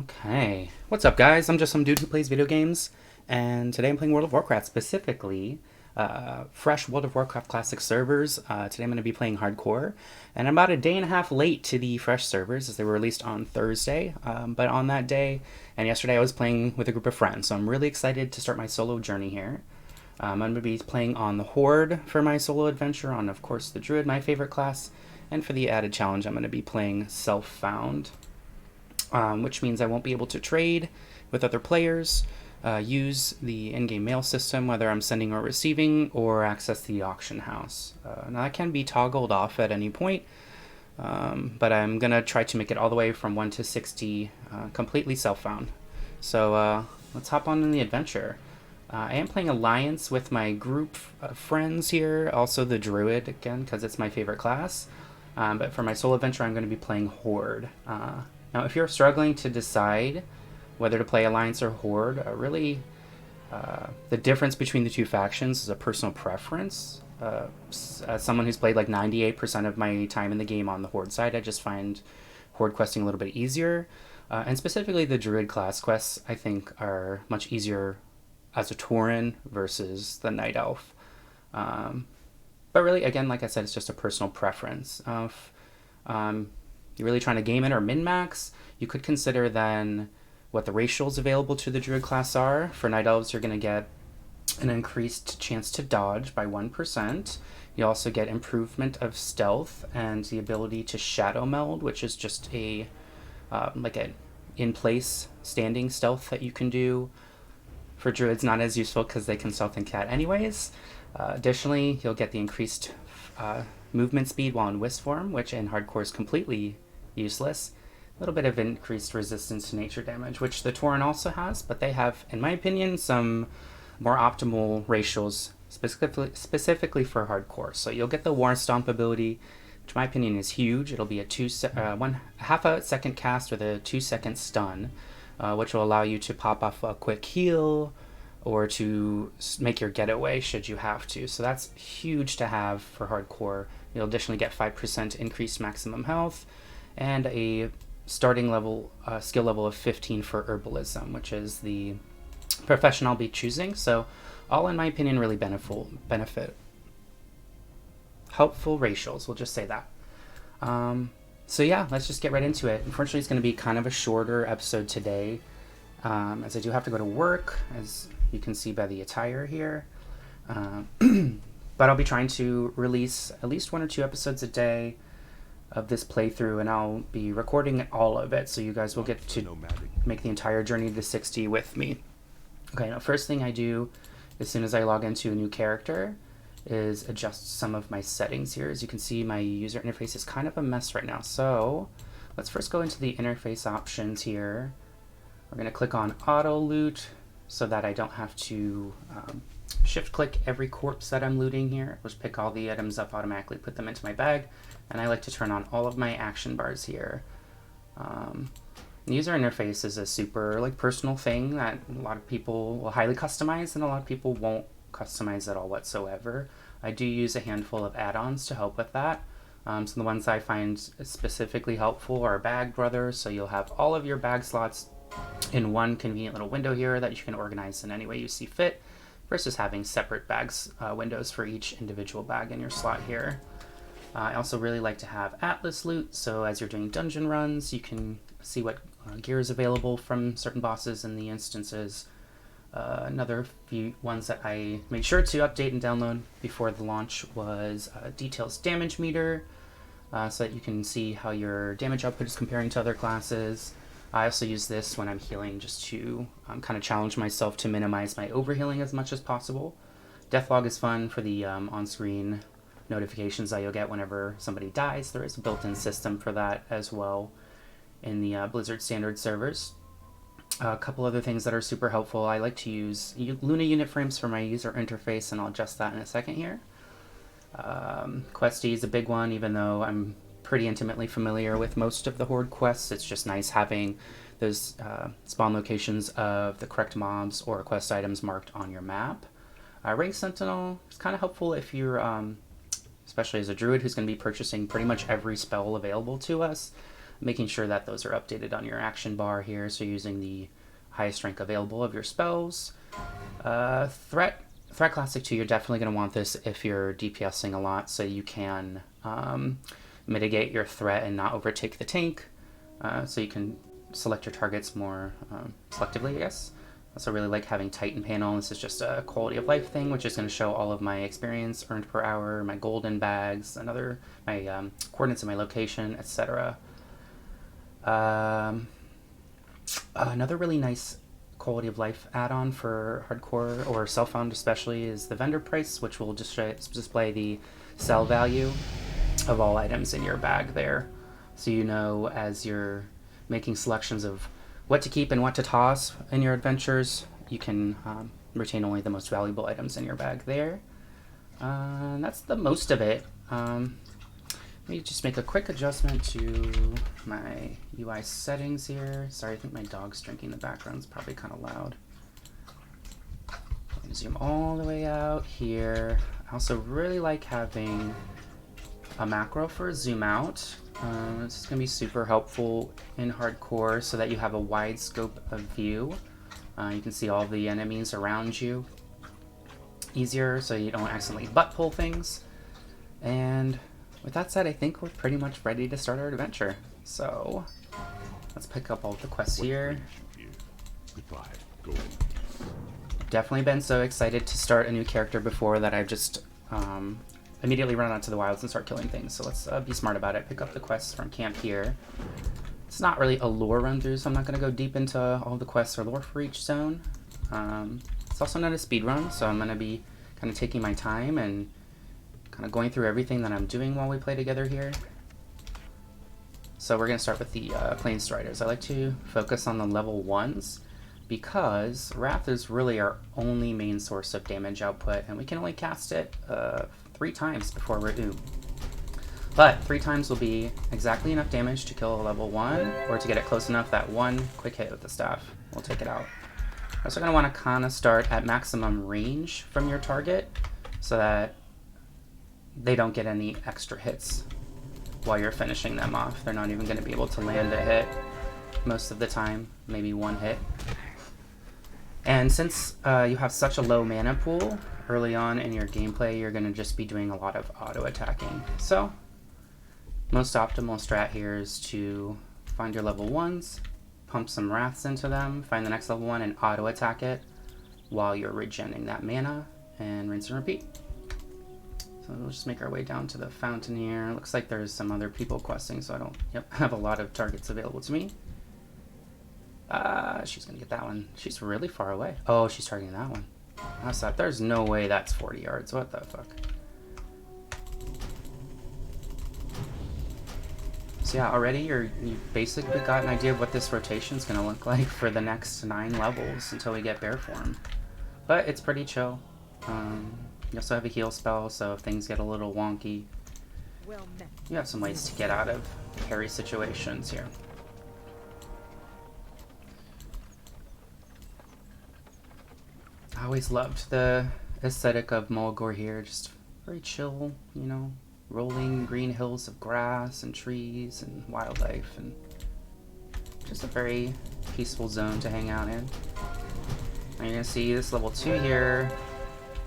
Okay, what's up guys? I'm just some dude who plays video games, and today I'm playing World of Warcraft, specifically fresh World of Warcraft Classic servers. Today I'm going to be playing Hardcore, and I'm about a day and a half late to the fresh servers as they were released on Thursday. But on that day and yesterday I was playing with a group of friends, so I'm really excited to start my solo journey here. I'm going to be playing on the Horde for my solo adventure, on of course the Druid, my favorite class, and for the added challenge I'm going to be playing Self-Found. Which means I won't be able to trade with other players, use the in-game mail system, whether I'm sending or receiving, or access the auction house. Now that can be toggled off at any point, but I'm going to try to make it all the way from 1 to 60 completely self-found. So let's hop on in the adventure. I am playing Alliance with my group of friends here, also the Druid, again, because it's my favorite class. But for my solo adventure, I'm going to be playing Horde. Now, if you're struggling to decide whether to play Alliance or Horde, the difference between the two factions is a personal preference. As someone who's played like 98% of my time in the game on the Horde side, I just find Horde questing a little bit easier. And specifically the Druid class quests, I think, are much easier as a Tauren versus the Night Elf. But really, again, like I said, it's just a personal preference. If you're really trying to game it or min-max, you could consider then what the ratios available to the Druid class are. For Night Elves, you're going to get an increased chance to dodge by 1%. You also get improvement of stealth and the ability to shadow meld, which is just a like an in-place standing stealth that you can do. For Druids, not as useful because they can stealth and cat anyways. Additionally, you'll get the increased movement speed while in Wisp form, which in Hardcore is completely useless. A little bit of increased resistance to nature damage, which the Tauren also has, but they have, in my opinion, some more optimal ratios specifically for Hardcore. So you'll get the War Stomp ability, which in my opinion is huge. It'll be a half a second cast with a 2-second stun, which will allow you to pop off a quick heal or to make your getaway should you have to. So that's huge to have for Hardcore. You'll additionally get 5% increased maximum health and a starting level skill level of 15 for Herbalism, which is the profession I'll be choosing. So all, in my opinion, really benefit. Helpful ratios, we'll just say that. So yeah, let's just get right into it. Unfortunately, it's going to be kind of a shorter episode today, as I do have to go to work, as you can see by the attire here. But I'll be trying to release at least 1 or 2 episodes a day of this playthrough, and I'll be recording all of it, so you guys will get to make the entire journey to 60 with me. Okay, now first thing I do as soon as I log into a new character is adjust some of my settings here. As you can see, my user interface is kind of a mess right now, so let's first go into the interface options here. We're going to click on auto loot so that I don't have to shift click every corpse that I'm looting here. I'll just pick all the items up automatically, put them into my bag, and I like to turn on all of my action bars here. The user interface is a super personal thing that a lot of people will highly customize and a lot of people won't customize at all whatsoever. I do use a handful of add-ons to help with that. So the ones I find specifically helpful are Bag Brothers, so you'll have all of your bag slots in one convenient little window here that you can organize in any way you see fit, versus having separate bags windows for each individual bag in your slot here. I also really like to have Atlas loot, so as you're doing dungeon runs, you can see what gear is available from certain bosses in the instances. Another few ones that I made sure to update and download before the launch was Details Damage Meter, so that you can see how your damage output is comparing to other classes. I also use this when I'm healing just to kind of challenge myself to minimize my overhealing as much as possible. Deathlog is fun for the on-screen notifications that you'll get whenever somebody dies. There is a built-in system for that as well in the Blizzard standard servers. A couple other things that are super helpful. I like to use Luna unit frames for my user interface, and I'll adjust that in a second here. Questy is a big one, even though I'm pretty intimately familiar with most of the Horde quests. It's just nice having those spawn locations of the correct mobs or quest items marked on your map. Rank Sentinel is kind of helpful if you're, especially as a druid who's going to be purchasing pretty much every spell available to us. making sure that those are updated on your action bar here. So using the highest rank available of your spells. Threat Classic 2, you're definitely going to want this if you're DPSing a lot, so you can mitigate your threat and not overtake the tank. So you can select your targets more selectively, I guess. I also really like having Titan panel. This is just a quality of life thing, which is going to show all of my experience earned per hour, my golden bags, my coordinates of my location, etc. Another really nice quality of life add-on for hardcore or self-found especially is the vendor price, which will just display the sell value of all items in your bag there. So you know, as you're making selections of what to keep and what to toss in your adventures, you can retain only the most valuable items in your bag there. That's the most of it. Let me just make a quick adjustment to my UI settings here. Sorry, I think my dog's drinking in the background. It's probably kind of loud. Let me zoom all the way out here. I also really like having a macro for zoom out. This is going to be super helpful in hardcore so that you have a wide scope of view. You can see all the enemies around you easier so you don't accidentally butt pull things. And with that said, I think we're pretty much ready to start our adventure. So let's pick up all the quests here. Goodbye. Go. Definitely been so excited to start a new character before that I've just immediately run out to the wilds and start killing things. So let's be smart about it. Pick up the quests from camp here. It's not really a lore run through, so I'm not going to go deep into all the quests or lore for each zone. It's also not a speed run, so I'm going to be kind of taking my time and kind of going through everything that I'm doing while we play together here. So we're going to start with the Plains Striders. I like to focus on the level 1s because Wrath is really our only main source of damage output, and we can only cast it 3 times before we're due. But 3 times will be exactly enough damage to kill a level 1, or to get it close enough that 1 quick hit with the staff will take it out. We're also going to want to kind of start at maximum range from your target so that they don't get any extra hits while you're finishing them off. They're not even going to be able to land a hit most of the time, maybe 1 hit. And since you have such a low mana pool early on in your gameplay, you're going to just be doing a lot of auto attacking. So most optimal strat here is to find your level 1s, pump some wraths into them, find the next level 1 and auto attack it while you're regenerating that mana, and rinse and repeat. So we'll just make our way down to the fountain here. Looks like there's some other people questing, so I don't have a lot of targets available to me. She's gonna get that one. She's really far away. Oh, she's targeting that one. I thought there's no way that's 40 yards. What the fuck? So yeah, already you've basically got an idea of what this rotation's gonna look like for the next 9 levels until we get bear form. But it's pretty chill. You also have a heal spell, so if things get a little wonky, you have some ways to get out of hairy situations here. I always loved the aesthetic of Mulgore here, just very chill, you know, rolling green hills of grass and trees and wildlife, and just a very peaceful zone to hang out in. And you're going to see this level 2 here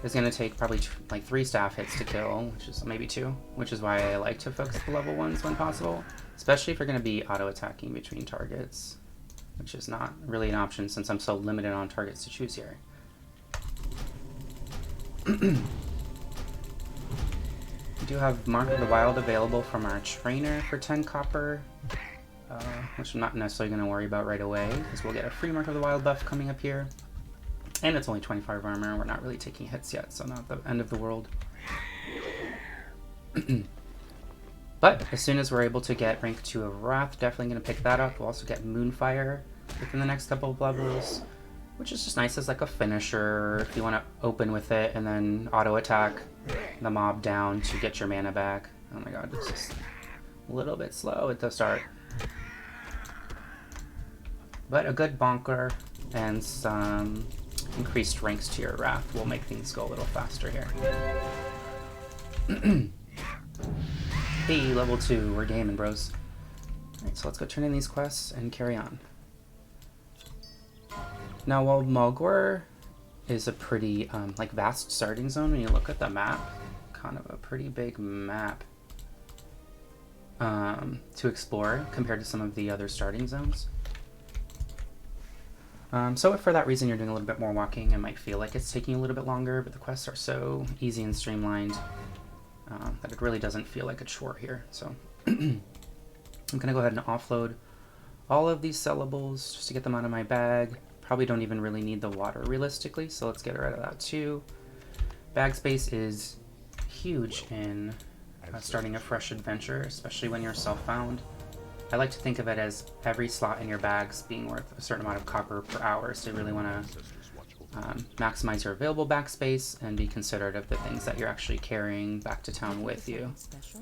is going to take probably like 3 staff hits to kill, which is maybe 2, which is why I like to focus the level 1s when possible, especially if you're going to be auto-attacking between targets, which is not really an option since I'm so limited on targets to choose here. We do have Mark of the Wild available from our trainer for 10 copper, which I'm not necessarily going to worry about right away, because we'll get a free Mark of the Wild buff coming up here. And it's only 25 armor, we're not really taking hits yet, so not the end of the world. But as soon as we're able to get rank 2 of Wrath, definitely going to pick that up. We'll also get Moonfire within the next couple of levels, which is just nice as like a finisher if you want to open with it and then auto attack the mob down to get your mana back. Oh my god, this is a little bit slow at the start. But a good bonker and some increased ranks to your Wrath will make things go a little faster here. Hey, level 2, we're gaming, bros. Alright, so let's go turn in these quests and carry on. Now, while Mulgore is a pretty like vast starting zone, when you look at the map, kind of a pretty big map to explore compared to some of the other starting zones. So if for that reason you're doing a little bit more walking, it might feel like it's taking a little bit longer, but the quests are so easy and streamlined that it really doesn't feel like a chore here. So I'm gonna go ahead and offload all of these sellables just to get them out of my bag. Probably don't even really need the water realistically, so let's get rid of that too. Bag space is huge in starting a fresh adventure, especially when you're self-found. I like to think of it as every slot in your bags being worth a certain amount of copper per hour, so you really want to maximize your available bag space and be considerate of the things that you're actually carrying back to town with you.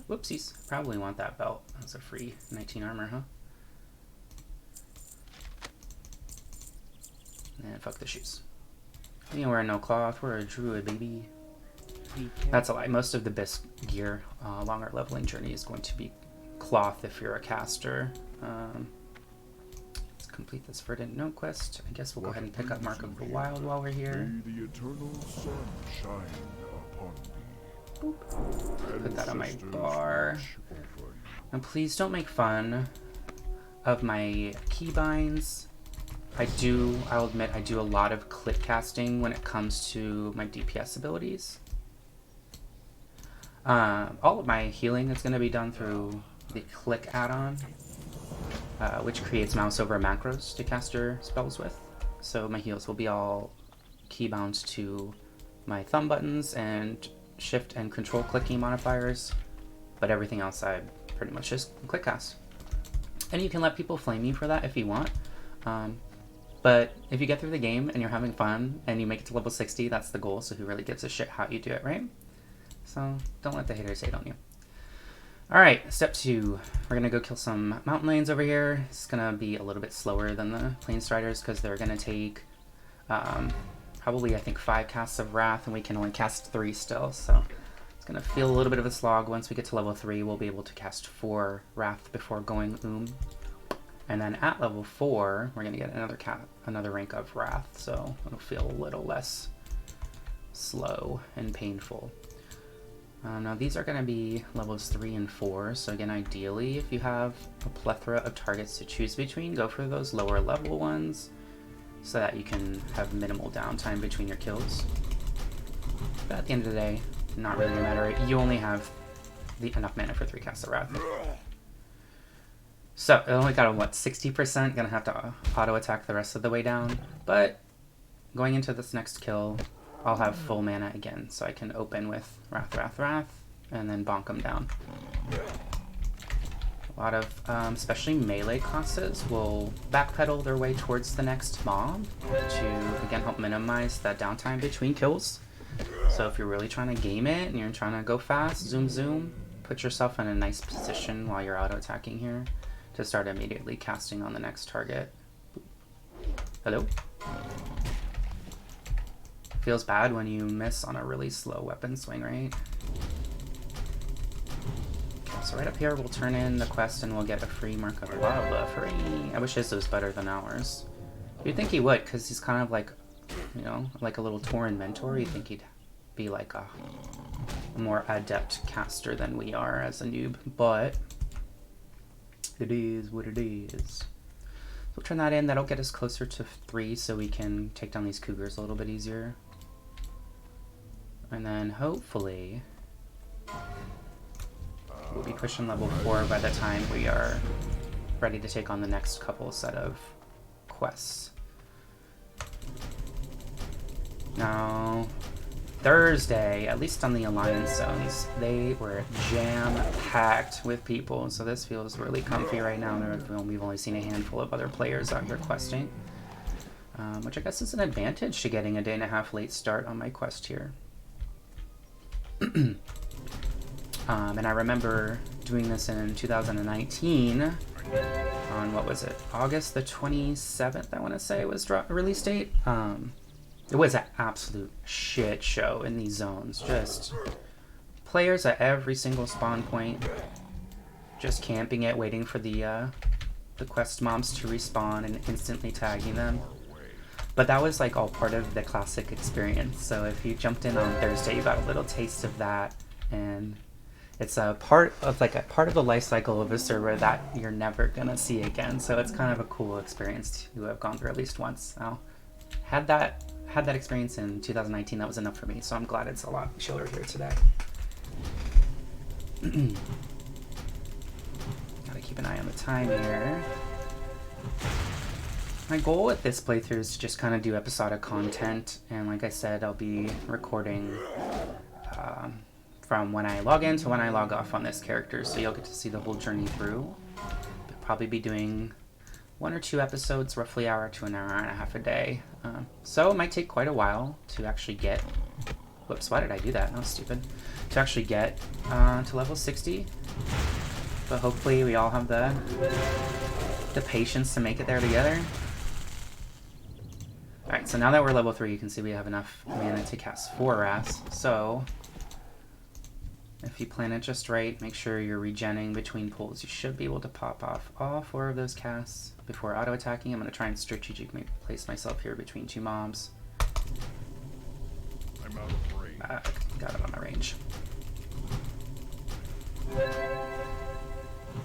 Whoopsies, probably want that belt. That's a free 19 armor, huh? And fuck the shoes. You ain't wearing no cloth, we're a druid, baby. That's a lie. Most of the best gear along our leveling journey is going to be cloth if you're a caster. Let's complete this verdant note quest. I guess we'll go ahead and pick up Mark of the Wild while we're here. May the eternal sun shine upon thee. Boop. Put that on my bar. And please don't make fun of my keybinds. I'll admit, I do a lot of click casting when it comes to my DPS abilities. All of my healing is going to be done through the click add-on, which creates mouse over macros to cast your spells with. So my heals will be all keybound to my thumb buttons and shift and control clicking modifiers, but everything else I pretty much just click cast. And you can let people flame you for that if you want. But if you get through the game and you're having fun and you make it to level 60, that's the goal, so who really gives a shit how you do it, right? So don't let the haters hate on you. Alright, step 2. We're going to go kill some mountain lions over here. It's going to be a little bit slower than the plain striders because they're going to take probably, I think, 5 casts of Wrath, and we can only cast 3 still, so it's going to feel a little bit of a slog. Once we get to level 3, we'll be able to cast 4 Wrath before going And then at level 4, we're going to get another rank of Wrath, so it'll feel a little less slow and painful. Now these are going to be levels 3 and 4, so again, ideally, if you have a plethora of targets to choose between, go for those lower level ones so that you can have minimal downtime between your kills. But at the end of the day, not really gonna matter. You only have enough mana for 3 casts of Wrath. So, it only got a, what, 60%? Gonna have to auto-attack the rest of the way down. But, going into this next kill, I'll have full mana again, so I can open with Wrath, Wrath, Wrath, and then bonk them down. A lot of, especially melee classes, will backpedal their way towards the next mob to, again, help minimize that downtime between kills. So if you're really trying to game it, and you're trying to go fast, zoom, zoom, put yourself in a nice position while you're auto-attacking here to start immediately casting on the next target. Hello? Feels bad when you miss on a really slow weapon swing, right? Okay, so right up here we'll turn in the quest and we'll get a free Mark of the Wild. Free! I wish his was better than ours. You'd think he would, because he's kind of like, you know, like a little Tauren mentor. You'd think he'd be like a more adept caster than we are as a noob, but it is what it is. So we'll turn that in. That'll get us closer to 3 so we can take down these cougars a little bit easier. And then hopefully we'll be pushing level 4 by the time we are ready to take on the next couple set of quests. Now, Thursday, at least on the Alliance zones, they were jam-packed with people, so this feels really comfy right now. We've only seen a handful of other players out here questing, which I guess is an advantage to getting a 1.5 day late start on my quest here. And I remember doing this in 2019 on, what was it, August the 27th, I want to say was release date. It was an absolute shit show in these zones. Just players at every single spawn point just camping it, waiting for the quest mobs to respawn and instantly tagging them. But that was like all part of the classic experience. So if you jumped in on Thursday, you got a little taste of that, and it's a part of the life cycle of a server that you're never gonna see again. So it's kind of a cool experience to have gone through at least once. Now, had that experience in 2019, that was enough for me. So I'm glad it's a lot chiller here today. Gotta keep an eye on the time here. My goal with this playthrough is to just kind of do episodic content, and like I said, I'll be recording from when I log in to when I log off on this character, so you'll get to see the whole journey through. I'll probably be doing 1 or 2 episodes, roughly hour to an hour and a half a day. So it might take quite a while to actually get... Whoops, why did I do that? That was stupid. To actually get to level 60. But hopefully we all have the patience to make it there together. Alright, so now that we're level 3, you can see we have enough mana to cast 4 wraths. So, if you plan it just right, make sure you're regenning between pulls. You should be able to pop off all 4 of those casts before auto-attacking. I'm going to try and strategically place myself here between 2 mobs. I'm out of range. Got it on my range.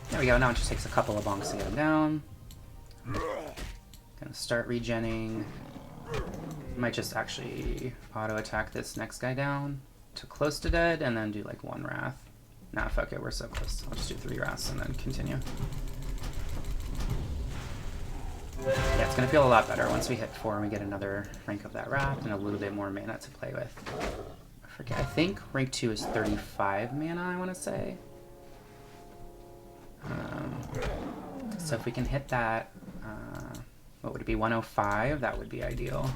There we go, now it just takes a couple of bonks to get him down. Gonna start regenning. Might just actually auto-attack this next guy down to close to dead, and then do like 1 wrath. Nah, fuck it, we're so close. I'll just do 3 wraths and then continue. Yeah, it's gonna feel a lot better once we hit 4 and we get another rank of that wrath and a little bit more mana to play with. I forget, I think rank 2 is 35 mana, I wanna say. So if we can hit that, what would it be, 105? That would be ideal.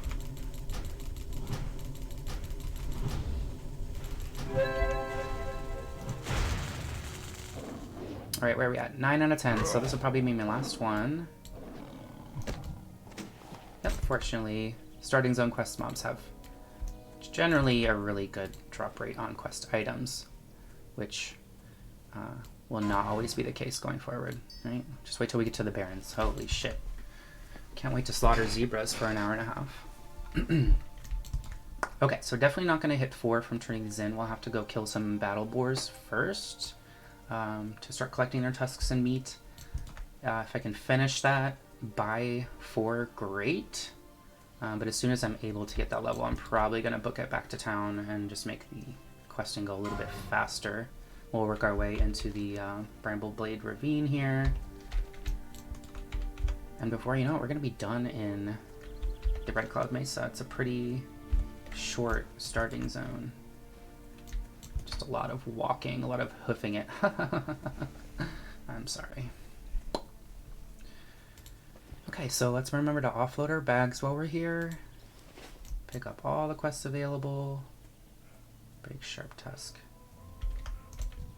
Alright, where are we at? 9 out of 10, so this will probably be my last one. Yep, fortunately, starting zone quest mobs have generally a really good drop rate on quest items, which will not always be the case going forward, right? Just wait till we get to the Barrens. Holy shit. Can't wait to slaughter zebras for an hour and a half. Okay, so definitely not going to hit 4 from turning these in. We'll have to go kill some battle boars first to start collecting their tusks and meat. If I can finish that by 4, great. But as soon as I'm able to get that level, I'm probably going to book it back to town and just make the questing go a little bit faster. We'll work our way into the Brambleblade Ravine here. And before you know it, we're going to be done in the Red Cloud Mesa. It's a pretty short starting zone. Just a lot of walking, a lot of hoofing it. I'm sorry. Okay, so let's remember to offload our bags while we're here. Pick up all the quests available. Big sharp tusk.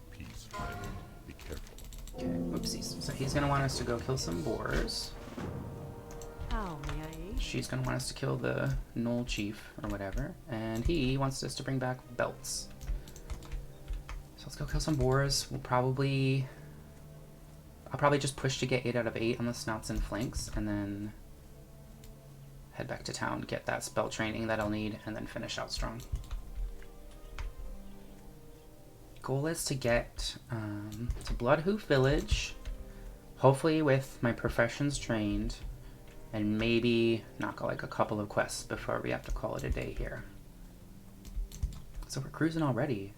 Peace, friend. Be careful. Okay, oopsies. So he's gonna want us to go kill some boars. How may I aid? She's gonna want us to kill the Knoll Chief or whatever, and he wants us to bring back belts. So let's go kill some boars. I'll probably just push to get 8 out of 8 on the snouts and flanks, and then head back to town, get that spell training that I'll need, and then finish out strong. Goal is to get to Bloodhoof Village, hopefully with my professions trained, and maybe knock out like a couple of quests before we have to call it a day here. So we're cruising already.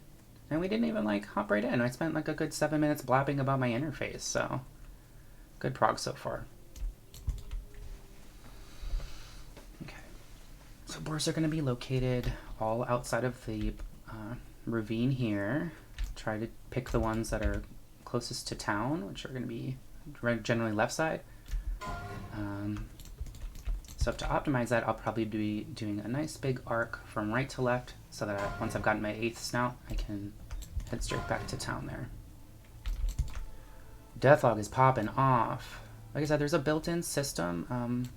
And we didn't even like hop right in. I spent like a good 7 minutes blabbing about my interface, so good prog so far. Okay. So boars are going to be located all outside of the ravine here. Try to pick the ones that are closest to town, which are going to be generally left side. So to optimize that, I'll probably be doing a nice big arc from right to left so that once I've gotten my 8th snout, I can head straight back to town there. Deathlog is popping off. Like I said, there's a built-in system.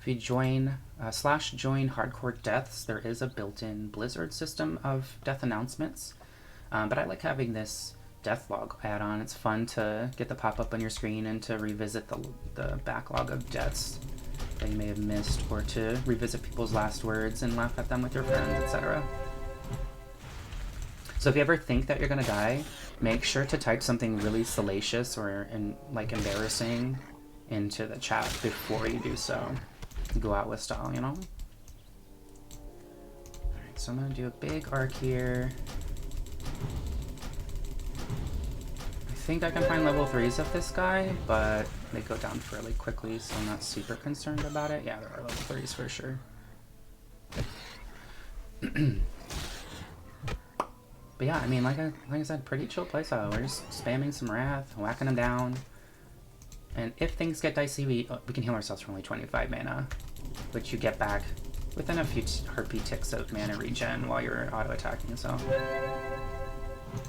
If you join /join hardcore deaths, there is a built-in Blizzard system of death announcements. But I like having this Deathlog add-on. It's fun to get the pop-up on your screen and to revisit the backlog of deaths that you may have missed, or to revisit people's last words and laugh at them with your friends, etc. So if you ever think that you're gonna die, make sure to type something really salacious or like embarrassing into the chat before you do so. Go out with style, you know? Alright, so I'm gonna do a big arc here. I think I can find level 3s of this guy, but they go down fairly quickly, so I'm not super concerned about it. Yeah, there are level 3s for sure. But yeah, I mean, like I said, pretty chill playstyle. We're just spamming some Wrath, whacking them down. And if things get dicey, we can heal ourselves for only 25 mana, which you get back within a few heartbeat ticks of mana regen while you're auto-attacking, so...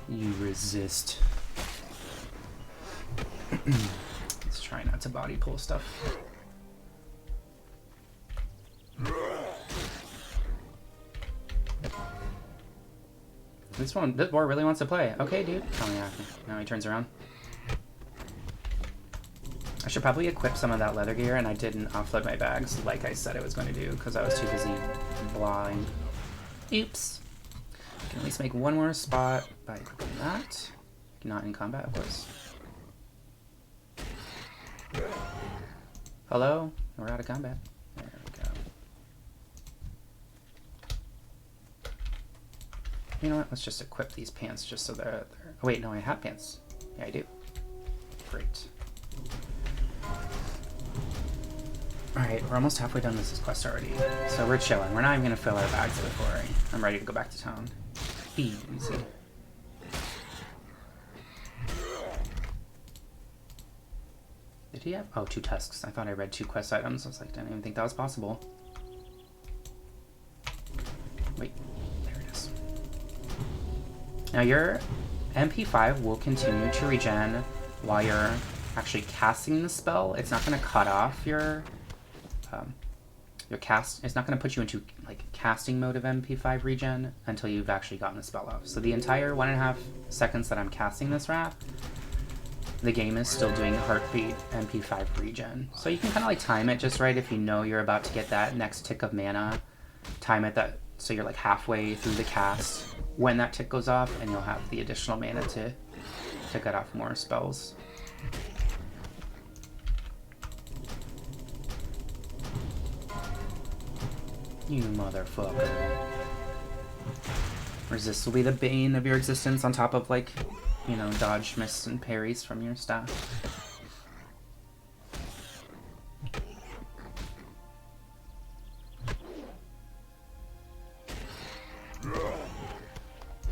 You resist. Let's try not to body pull stuff. This boy really wants to play. Okay, dude. Oh yeah, now he turns around. I should probably equip some of that leather gear, and I didn't offload my bags like I said I was going to do because I was too busy blawing. Oops. I can at least make one more spot by equipping that. Not in combat, of course. Hello? We're out of combat. There we go. You know what? Let's just equip these pants just so they're... Oh wait, no, I have pants. Yeah, I do. Great. Alright, we're almost halfway done with this quest already. So we're chilling. We're not even going to fill our bags before I'm ready to go back to town. Easy. Did he have? Oh, 2 tusks. I thought I read 2 quest items. I was like, I didn't even think that was possible. Wait, there it is. Now your MP5 will continue to regen while you're actually casting the spell. It's not going to cut off your cast. It's not going to put you into like casting mode of MP5 regen until you've actually gotten the spell off. So the entire 1.5 seconds that I'm casting this Wrath, the game is still doing heartbeat MP5 regen. So you can kind of like time it just right if you know you're about to get that next tick of mana. Time it that so you're like halfway through the cast when that tick goes off, and you'll have the additional mana to cut off more spells. You motherfucker. Resist will be the bane of your existence on top of, like, you know, dodge, miss, and parries from your staff.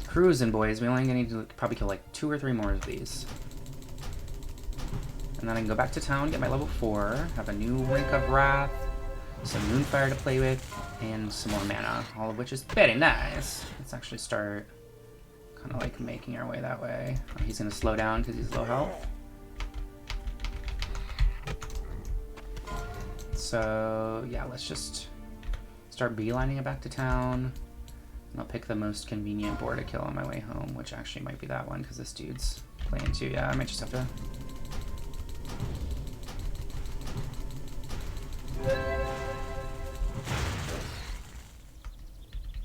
Cruising, boys. We only need to probably kill, like, 2 or 3 more of these. And then I can go back to town, get my level 4, have a new rank of Wrath, some Moonfire to play with, and some more mana, all of which is very nice. Let's actually start kind of like making our way that way. Oh, he's going to slow down because he's low health. So yeah, let's just start beelining it back to town. And I'll pick the most convenient board to kill on my way home, which actually might be that one because this dude's playing too. Yeah, I might just have to...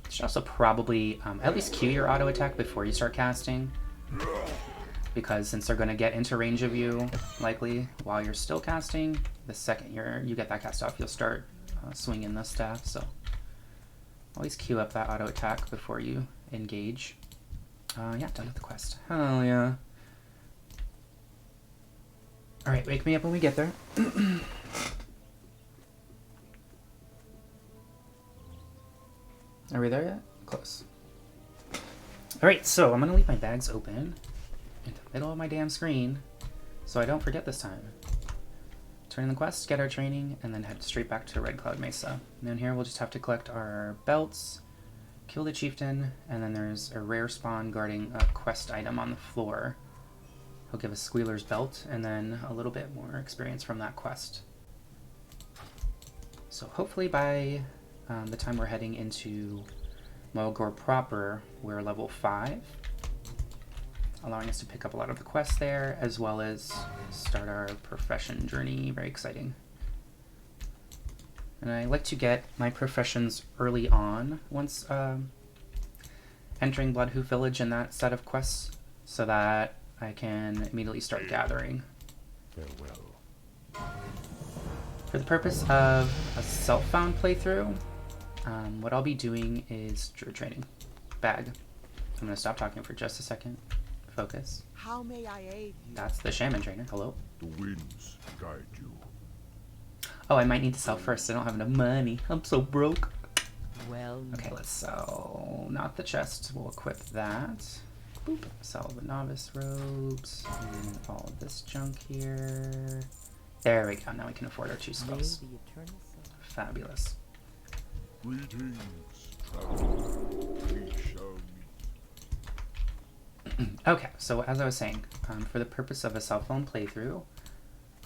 Should also probably at least cue your auto attack before you start casting, because since they're going to get into range of you likely while you're still casting, the second you get that cast off, you'll start swinging the staff. So always cue up that auto attack before you engage. Yeah, done with the quest. Hell yeah! All right, wake me up when we get there. Are we there yet? Close. Alright, so I'm going to leave my bags open in the middle of my damn screen so I don't forget this time. Turn in the quest, get our training, and then head straight back to Red Cloud Mesa. And then here we'll just have to collect our belts, kill the chieftain, and then there's a rare spawn guarding a quest item on the floor. He'll give us Squealer's belt, and then a little bit more experience from that quest. So hopefully by... the time we're heading into Mulgore proper, we're level 5. allowing us to pick up a lot of the quests there, as well as start our profession journey. Very exciting. And I like to get my professions early on, once entering Bloodhoof Village and that set of quests, so that I can immediately start gathering. Farewell. For the purpose of a self-found playthrough, what I'll be doing is Druid training. Bag. I'm going to stop talking for just a second. Focus. How may I aid you? That's the Shaman trainer. Hello. The winds guide you. Oh, I might need to sell first. I don't have enough money. I'm so broke. Well, Okay, let's sell not the chest. We'll equip that. Boop. Sell the novice robes and all of this junk here. There we go. Now we can afford our 2 may spells. the eternal sun. Fabulous. Greetings, traveler. We shall meet. Okay, so as I was saying, for the purpose of a self-owned playthrough,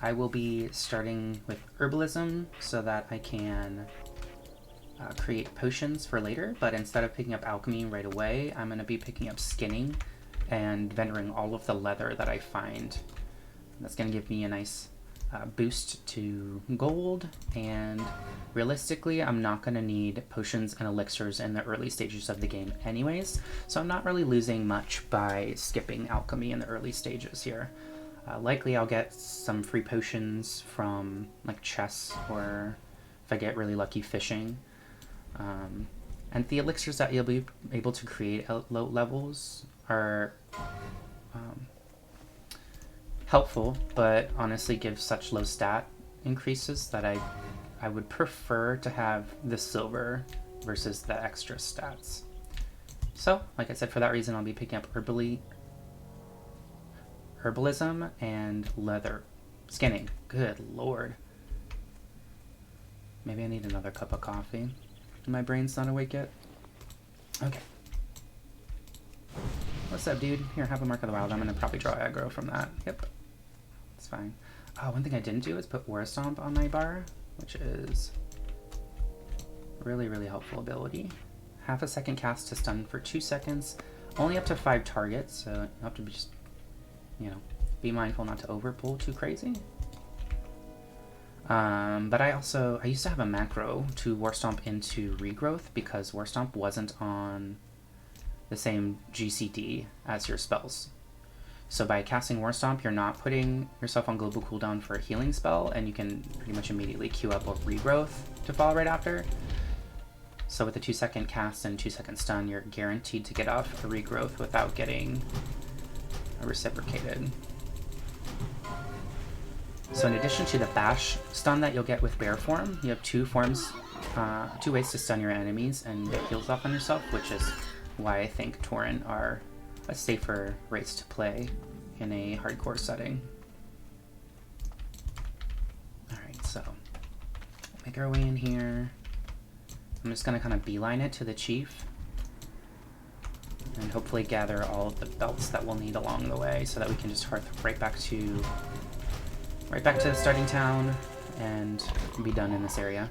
I will be starting with herbalism so that I can create potions for later, but instead of picking up alchemy right away, I'm going to be picking up skinning and vendoring all of the leather that I find. That's going to give me a nice boost to gold, and realistically I'm not going to need potions and elixirs in the early stages of the game anyways, so I'm not really losing much by skipping alchemy in the early stages here. Likely I'll get some free potions from like chests, or if I get really lucky, fishing. And the elixirs that you'll be able to create at low levels are helpful, but honestly give such low stat increases that I would prefer to have the silver versus the extra stats. So, like I said, for that reason I'll be picking up herbalism and leather. Skinning. Good lord. Maybe I need another cup of coffee. My brain's not awake yet. Okay. What's up, dude? Here, have a Mark of the Wild. I'm gonna probably draw aggro from that. Yep. It's fine. Oh, one thing I didn't do is put Aura Stomp on my bar, which is really, really helpful ability. Half a second cast to stun for 2 seconds. Only up to 5 targets, so you have to be just, you know, be mindful not to overpull too crazy. But I used to have a macro to War Stomp into Regrowth because War Stomp wasn't on the same GCD as your spells. So by casting War Stomp, you're not putting yourself on global cooldown for a healing spell, and you can pretty much immediately queue up a Regrowth to follow right after. So with a 2-second cast and 2-second stun, you're guaranteed to get off a Regrowth without getting reciprocated. So in addition to the bash stun that you'll get with bear form, you have 2 ways to stun your enemies and get heals off on yourself, which is why I think Tauren are a safer race to play in a hardcore setting. Alright, so make our way in here. I'm just going to kind of beeline it to the chief and hopefully gather all of the belts that we'll need along the way so that we can just hearth right back to the starting town and be done in this area.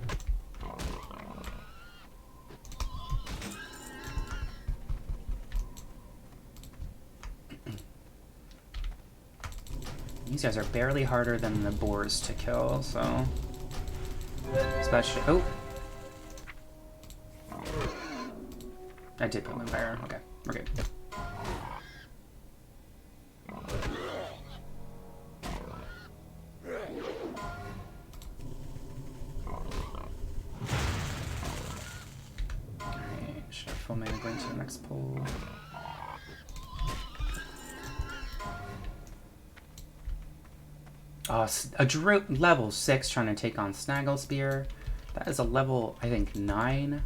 These guys are barely harder than the boars to kill, so especially I did put my fire. Okay, we're good. Should have full mana going to the next pull. Oh, a Druid level 6 trying to take on Snaggle Spear. That is a level, I think, 9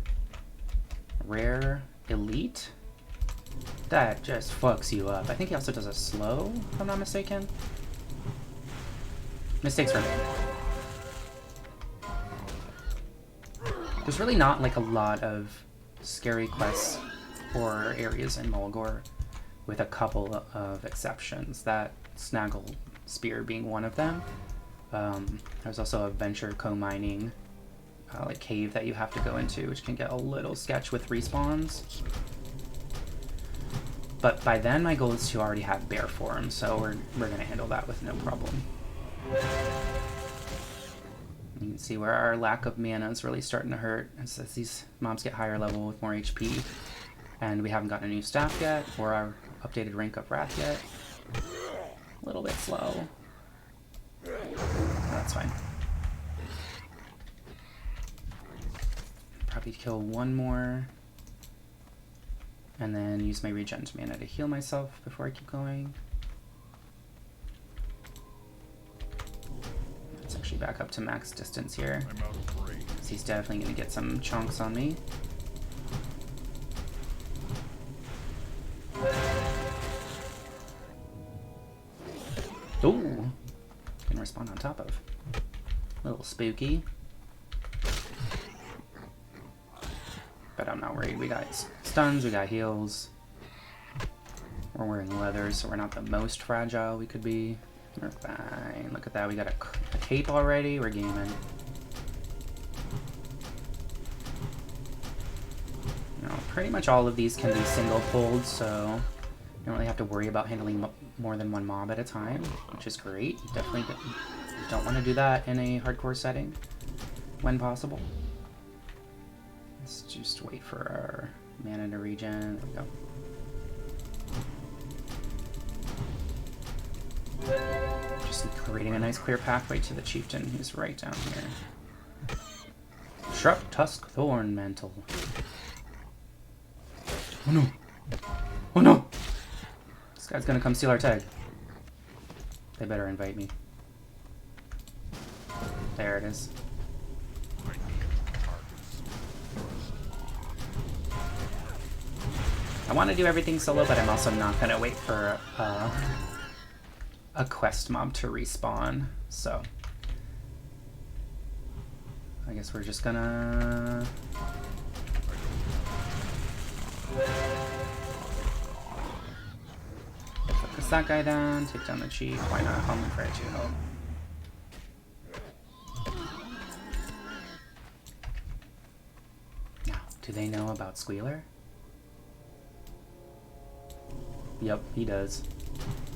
rare elite. That just fucks you up. I think he also does a slow, if I'm not mistaken. Mistakes were made. There's really not like a lot of scary quests or areas in Mulgore, with a couple of exceptions, that Snaggle Spear being one of them. There's also a venture co-mining like cave that you have to go into, which can get a little sketch with respawns. But by then, my goal is to already have bear form, so we're gonna handle that with no problem. You can see where our lack of mana is really starting to hurt as these mobs get higher level with more HP. And we haven't gotten a new staff yet, or our updated rank of Wrath yet. A little bit slow. That's fine. Probably kill one more. And then use my regen mana to heal myself before I keep going. Let's actually back up to max distance here. I'm out of range. So he's definitely going to get some chunks on me. Ooh! Can respond on top of. A little spooky. But I'm not worried. We got stuns, we got heals. We're wearing leather, so we're not the most fragile we could be. We're fine. Look at that. We got a cape already. We're gaming. You know, pretty much all of these can be single pulled, so you don't really have to worry about handling more than one mob at a time, which is great. You definitely don't want to do that in a hardcore setting when possible. Let's just wait for our mana to regen. There we go. Just creating a nice clear pathway to the chieftain who's right down here. Sharp Tusk Thorn Mantle. Oh no! Oh no! This guy's gonna come steal our tag. They better invite me. There it is. I want to do everything solo, but I'm also not going to wait for a quest mob to respawn, so I guess we're just gonna focus that guy down, take down the chief. Why not? Home and Prayer 2 help. Now, do they know about Squealer? Yep, he does.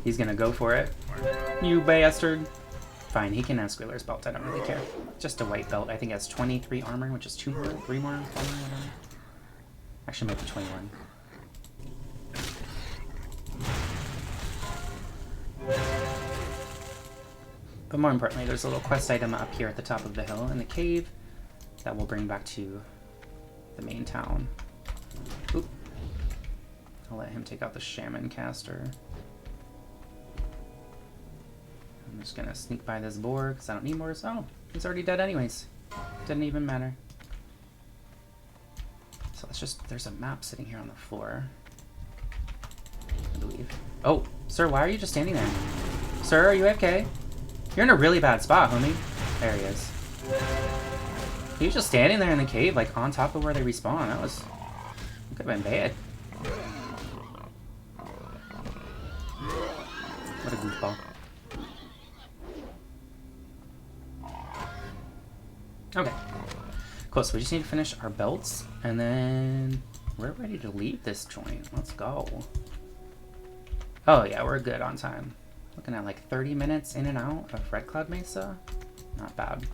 He's gonna go for it. You bastard. Fine, he can have Squealer's belt. I don't really care. Just a white belt. I think it has 23 armor, which is 2 more, 3 more, 4 more, whatever. Actually, maybe 21. But more importantly, there's a little quest item up here at the top of the hill in the cave that we'll bring back to the main town. Oop. I'll let him take out the Shaman caster. I'm just gonna sneak by this boar because I don't need more. Oh, he's already dead anyways. Didn't even matter. So let's just, there's a map sitting here on the floor, I believe. Oh, sir, why are you just standing there? Sir, are you AFK? You're in a really bad spot, homie. There he is. He was just standing there in the cave, like on top of where they respawn. That was, could have been bad. What a goofball. Okay. Cool, so we just need to finish our belts, and then we're ready to leave this joint. Let's go. Oh yeah, we're good on time. Looking at like 30 minutes in and out of Red Cloud Mesa. Not bad.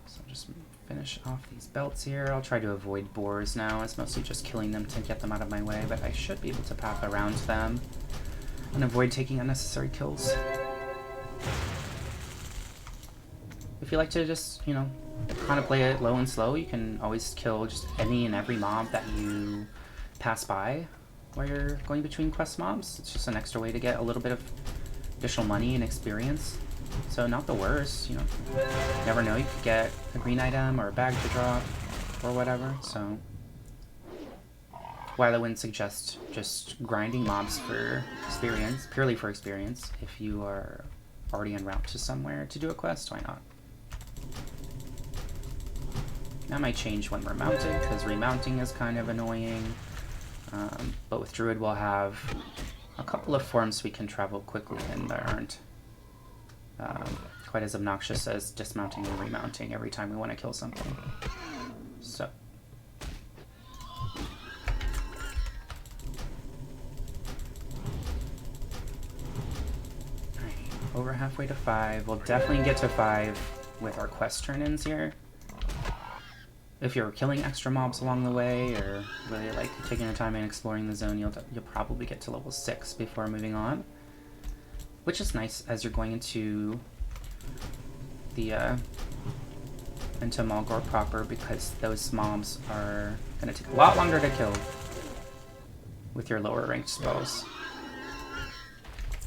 So just finish off these belts here. I'll try to avoid boars now. It's mostly just killing them to get them out of my way, but I should be able to path around them and avoid taking unnecessary kills. If you like to just, you know, kind of play it low and slow, you can always kill just any and every mob that you pass by while you're going between quest mobs. It's just an extra way to get a little bit of additional money and experience. So not the worst, you know. You never know, you could get a green item or a bag to drop or whatever, so. While I wouldn't suggest just grinding mobs for experience, purely for experience, if you are already en route to somewhere to do a quest, why not? That might change when we're mounted, because remounting is kind of annoying. But with Druid we'll have a couple of forms we can travel quickly in that aren't quite as obnoxious as dismounting and remounting every time we want to kill something. So. over halfway to 5. We'll definitely get to 5 with our quest turn-ins here. If you're killing extra mobs along the way, or really like taking your time and exploring the zone, you'll probably get to level 6 before moving on, which is nice as you're going into the into Malgor proper, because those mobs are gonna take a lot longer to kill with your lower ranked spells.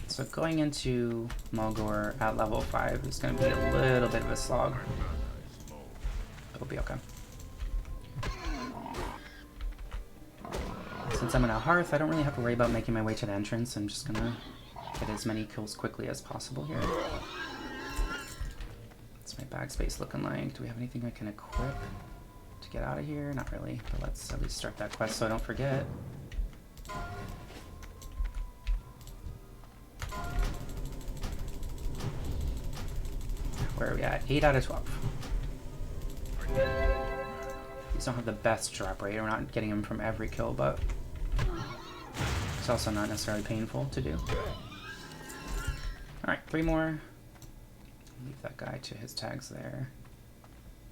So going into Malgor at level 5 is going to be a little bit of a slog. It'll be okay. Since I'm in a hearth, I don't really have to worry about making my way to the entrance. I'm just going to get as many kills quickly as possible here. What's my bag space looking like? Do we have anything I can equip to get out of here? Not really, but let's at least start that quest so I don't forget. Where are we at? 8 out of 12. These don't have the best drop rate. We're not getting them from every kill, but it's also not necessarily painful to do. Alright, 3 more. Leave that guy to his tags there.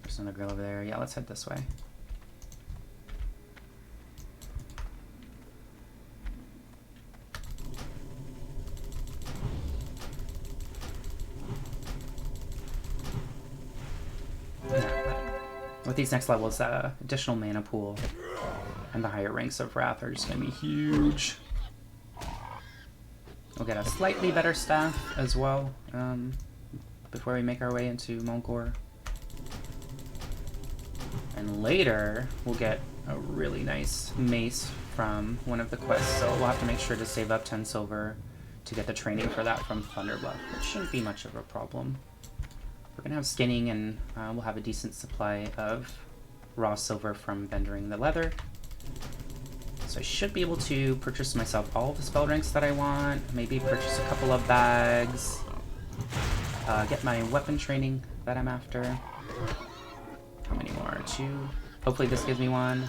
There's another girl over there. Yeah, let's head this way. With these next levels, additional mana pool and the higher ranks of Wrath are just going to be huge. We'll get a slightly better staff as well before we make our way into Malgor. And later, we'll get a really nice mace from one of the quests, so we'll have to make sure to save up 10 silver to get the training for that from Thunderbluff, which shouldn't be much of a problem. We're going to have skinning, and we'll have a decent supply of raw silver from vendoring the leather. So I should be able to purchase myself all of the spell ranks that I want, maybe purchase a couple of bags, get my weapon training that I'm after. How many more? 2. Hopefully this gives me 1.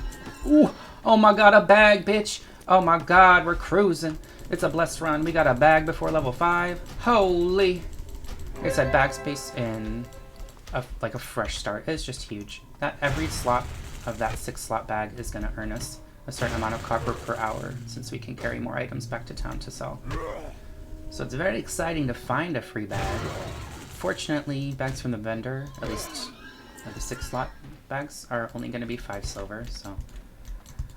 Ooh! Oh my god, a bag, bitch! Oh my god, we're cruising. It's a blessed run. We got a bag before level 5. Holy! Like I said, bag space in like a fresh start is just huge. That every slot of that 6-slot bag is going to earn us a certain amount of copper per hour, since we can carry more items back to town to sell. So it's very exciting to find a free bag. Fortunately, bags from the vendor, at least the 6-slot bags, are only going to be 5 silver. So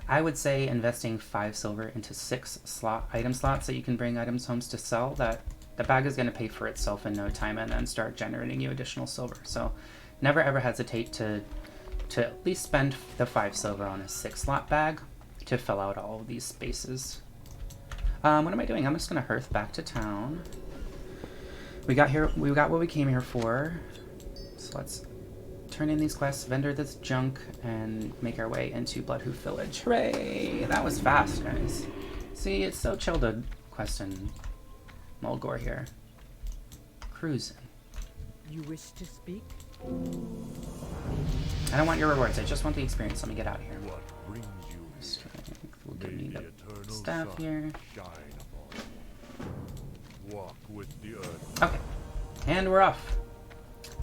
I would say investing 5 silver into 6 item slots that you can bring items home to sell, that the bag is going to pay for itself in no time and then start generating you additional silver. So never ever hesitate to at least spend the 5 silver on a 6-slot bag to fill out all of these spaces. What am I doing? I'm just going to hearth back to town. We got what we came here for. So let's turn in these quests, vendor this junk, and make our way into Bloodhoof Village. Hooray! That was fast, guys. See, it's so chill to quest in Malgor here. Cruising. You wish to speak? I don't want your rewards, I just want the experience. Let me get out of here. What brings you Strength. We'll give May me the the eternal staff sun here. shine upon you. Walk with the earth. Okay. And we're off.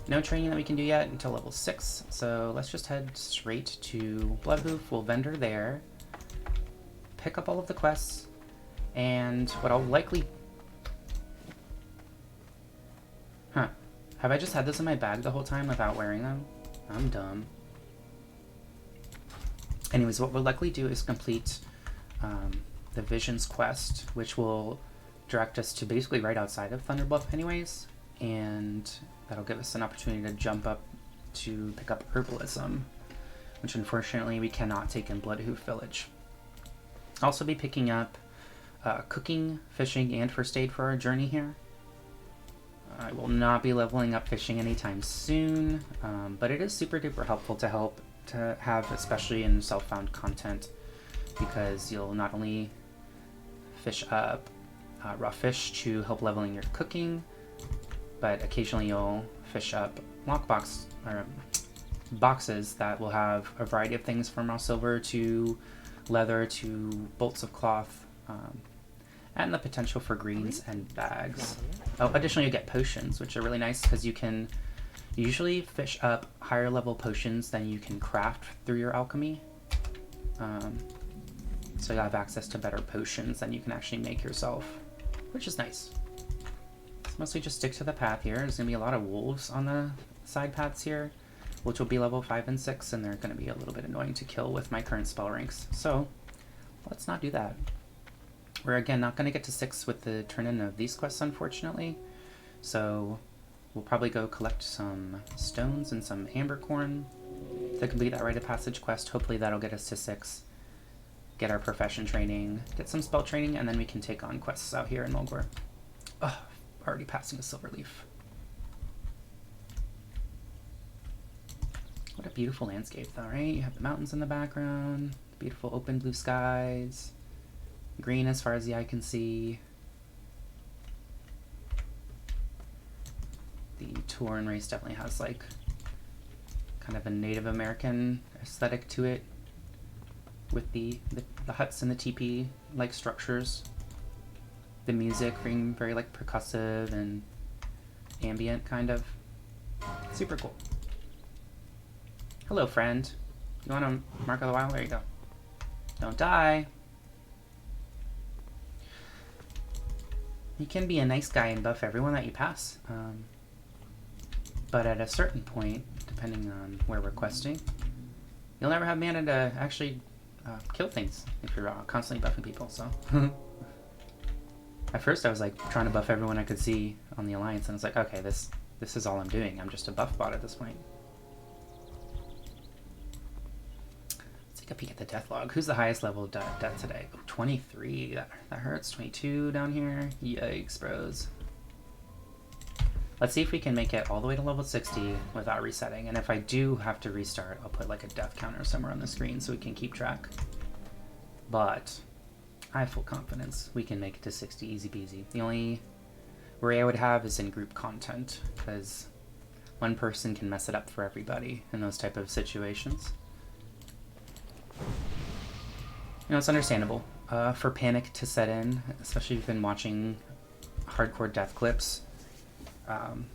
No training that we can do yet until level 6, so let's just head straight to Bloodhoof. We'll vendor there, pick up all of the quests, and what I'll likely... Huh. Have I just had this in my bag the whole time without wearing them? I'm dumb. Anyways, what we'll likely do is complete the Visions quest, which will direct us to basically right outside of Thunderbluff anyways, and that'll give us an opportunity to jump up to pick up Herbalism, which unfortunately we cannot take in Bloodhoof Village. I'll also be picking up cooking, fishing, and first aid for our journey here. I will not be leveling up fishing anytime soon, but it is super duper helpful to have, especially in self-found content, because you'll not only fish up raw fish to help leveling your cooking, but occasionally you'll fish up lockbox or boxes that will have a variety of things from raw silver to leather to bolts of cloth. and the potential for greens and bags. Oh, additionally you get potions, which are really nice because you can usually fish up higher level potions than you can craft through your alchemy. So you have access to better potions than you can actually make yourself, which is nice. So mostly just stick to the path here. There's going to be a lot of wolves on the side paths here, which will be level 5 and 6, and they're going to be a little bit annoying to kill with my current spell ranks. So let's not do that. We're again not going to get to 6 with the turn-in of these quests, unfortunately. So we'll probably go collect some stones and some ambercorn to complete that rite of passage quest. Hopefully that'll get us to 6. Get our profession training, get some spell training, and then we can take on quests out here in Mulgore. Oh, already passing a silver leaf. What a beautiful landscape though, right? You have the mountains in the background, beautiful open blue skies, green as far as the eye can see. The Tauren race definitely has like kind of a Native American aesthetic to it, with the huts and the teepee like structures. The music being very like percussive and ambient kind of. Super cool. Hello friend. You want a Mark of the Wild? There you go. Don't die. You can be a nice guy and buff everyone that you pass. But at a certain point, depending on where we're questing, you'll never have mana to actually kill things if you're constantly buffing people, so. At first I was like trying to buff everyone I could see on the Alliance, and I was like, okay, this is all I'm doing. I'm just a buff bot at this point. Let's take a peek at the death log. Who's the highest level death today? Oh, 23. That hurts. 22 down here. Yikes, bros. Let's see if we can make it all the way to level 60 without resetting. And if I do have to restart, I'll put like a death counter somewhere on the screen so we can keep track. But I have full confidence we can make it to 60 easy peasy. The only worry I would have is in group content, because one person can mess it up for everybody in those type of situations. You know, it's understandable for panic to set in, especially if you've been watching hardcore death clips. And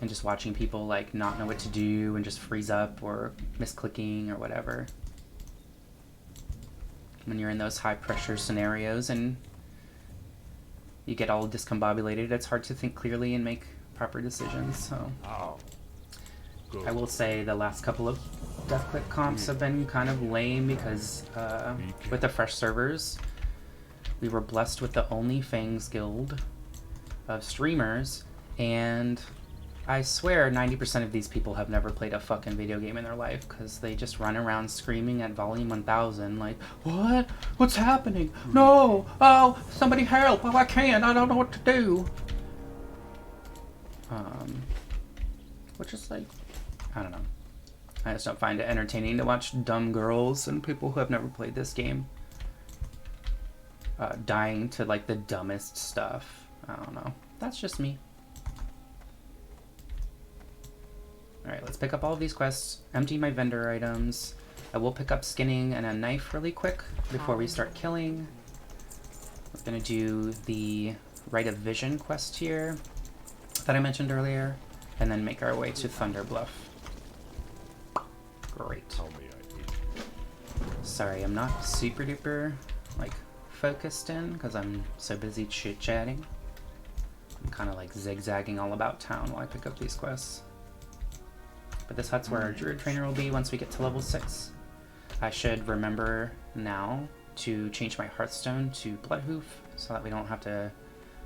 just watching people like not know what to do and just freeze up or misclicking or whatever. When you're in those high pressure scenarios and you get all discombobulated, it's hard to think clearly and make proper decisions. So I will say the last couple of death clip comps have been kind of lame because with the fresh servers, we were blessed with the only Fangs guild of streamers, and I swear 90% of these people have never played a fucking video game in their life, because they just run around screaming at volume 1000 like, what? What's happening? No! Oh, somebody help! Oh, I can't! I don't know what to do! Which is like, I don't know. I just don't find it entertaining to watch dumb girls and people who have never played this game dying to like the dumbest stuff. I don't know. That's just me. Alright, let's pick up all of these quests, empty my vendor items. I will pick up skinning and a knife really quick before we start killing. We're gonna do the Rite of Vision quest here that I mentioned earlier, and then make our way to Thunder Bluff. Great. Sorry, I'm not super duper like focused in because I'm so busy chit-chatting. I'm kind of like zigzagging all about town while I pick up these quests. But this hut's where our druid trainer will be once we get to level 6. I should remember now to change my Hearthstone to Bloodhoof so that we don't have to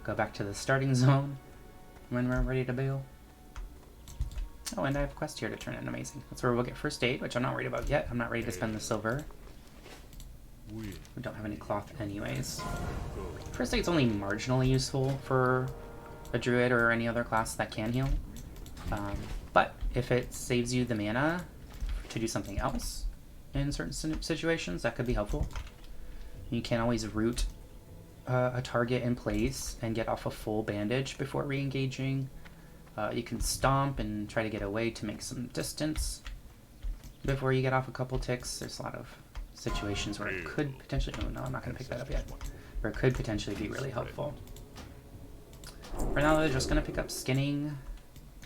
go back to the starting zone when we're ready to bail. Oh, and I have a quest here to turn in. Amazing. That's where we'll get first aid, which I'm not worried about yet. I'm not ready to spend the silver. We don't have any cloth anyways. First aid's only marginally useful for a druid or any other class that can heal. But if it saves you the mana to do something else in certain situations, that could be helpful. You can always root a target in place and get off a full bandage before re-engaging. You can stomp and try to get away to make some distance before you get off a couple ticks. There's a lot of situations where it could potentially... Oh, no, I'm not going to pick that up yet. Where it could potentially be really helpful. For now, they're just going to pick up skinning,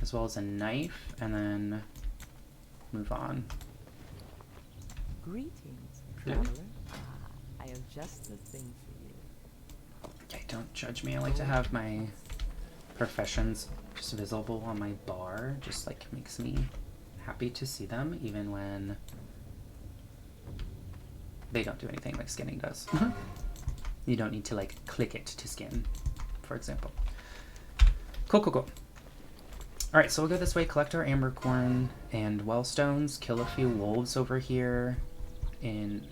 as well as a knife, and then move on. Greetings, traveler. I have just the thing for you. Okay, don't judge me. I like to have my professions just visible on my bar. Just like makes me happy to see them, even when they don't do anything like skinning does. You don't need to like click it to skin, for example. Cool, cool, cool. Alright, so we'll go this way, collect our ambercorn and wellstones, kill a few wolves over here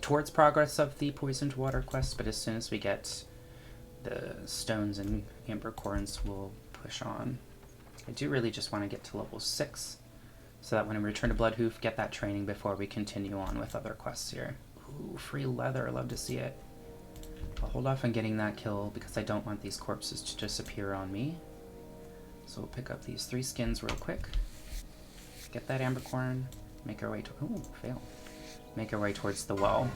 towards progress of the poisoned water quest, but as soon as we get the stones and ambercorns, we'll push on. I do really just want to get to level 6, so that when we return to Bloodhoof, get that training before we continue on with other quests here. Ooh, free leather, love to see it. I'll hold off on getting that kill because I don't want these corpses to disappear on me. So we'll pick up these 3 skins real quick. Get that ambercorn. Make our way to... Ooh, fail. Make our way towards the well.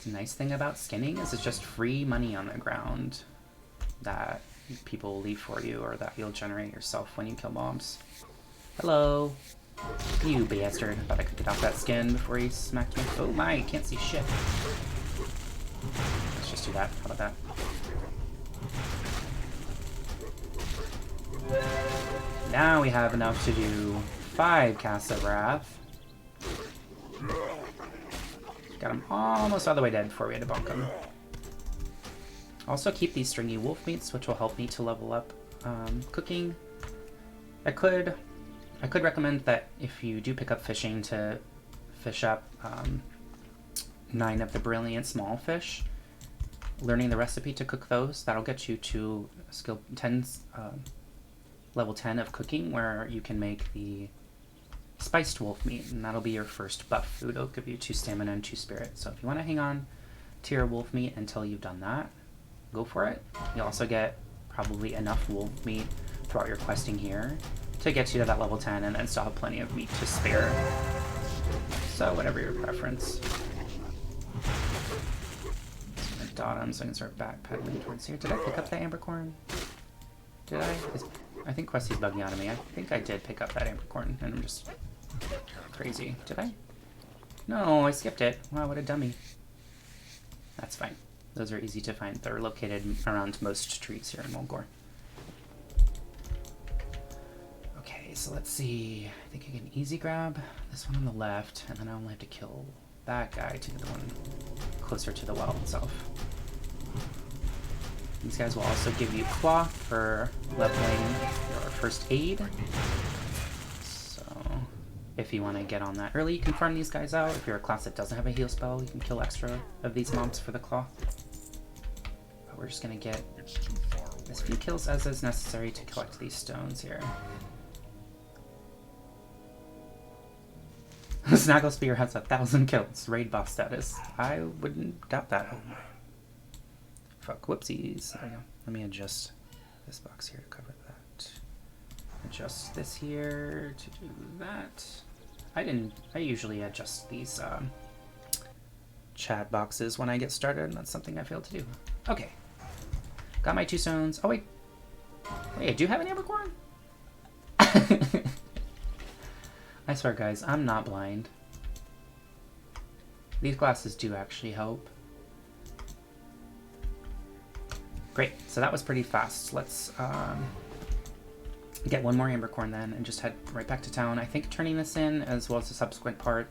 The nice thing about skinning is it's just free money on the ground that people will leave for you or that you'll generate yourself when you kill mobs. Hello! You bastard. I thought I could get off that skin before he smacked me. Oh my, can't see shit. Let's just do that. How about that? Now we have enough to do 5 casts of Wrath. Got him almost all the way dead before we had to bonk him. Also keep these stringy wolf meats, which will help me to level up cooking. I could recommend that if you do pick up fishing to fish up 9 of the brilliant small fish, learning the recipe to cook those, that'll get you to skill 10, level 10 of cooking, where you can make the spiced wolf meat, and that'll be your first buff food. It'll give you 2 stamina and 2 spirit. So if you want to hang on to your wolf meat until you've done that, go for it. You'll also get probably enough wolf meat throughout your questing here to get you to that level 10, and then still have plenty of meat to spare. So whatever your preference. So I'm gonna dot him so I can start backpedaling towards here. Did I pick up the ambercorn? Did I? I think Questy's bugging out of me. I think I did pick up that ambercorn, and I'm just crazy. Did I? No, I skipped it. Wow, what a dummy. That's fine. Those are easy to find. They're located around most trees here in Mulgore. Okay, so let's see. I think I can easy grab this one on the left, and then I only have to kill that guy to get the one closer to the well itself. These guys will also give you cloth for leveling your first aid. So if you want to get on that early, you can farm these guys out. If you're a class that doesn't have a heal spell, you can kill extra of these mobs for the cloth. But we're just going to get as few kills as is necessary to collect these stones here. Snaggle Spear has 1,000 kills. Raid boss status. I wouldn't doubt that. Oh my. Fuck, whoopsies. There we go. Let me adjust this box here to cover that. Adjust this here to do that. I usually adjust these chat boxes when I get started, and that's something I failed to do. Okay. Got my 2 stones. Oh wait. Wait, I do have an ambercorn? I swear guys, I'm not blind. These glasses do actually help. Great, so that was pretty fast. Let's get 1 more ambercorn then and just head right back to town. I think turning this in, as well as the subsequent part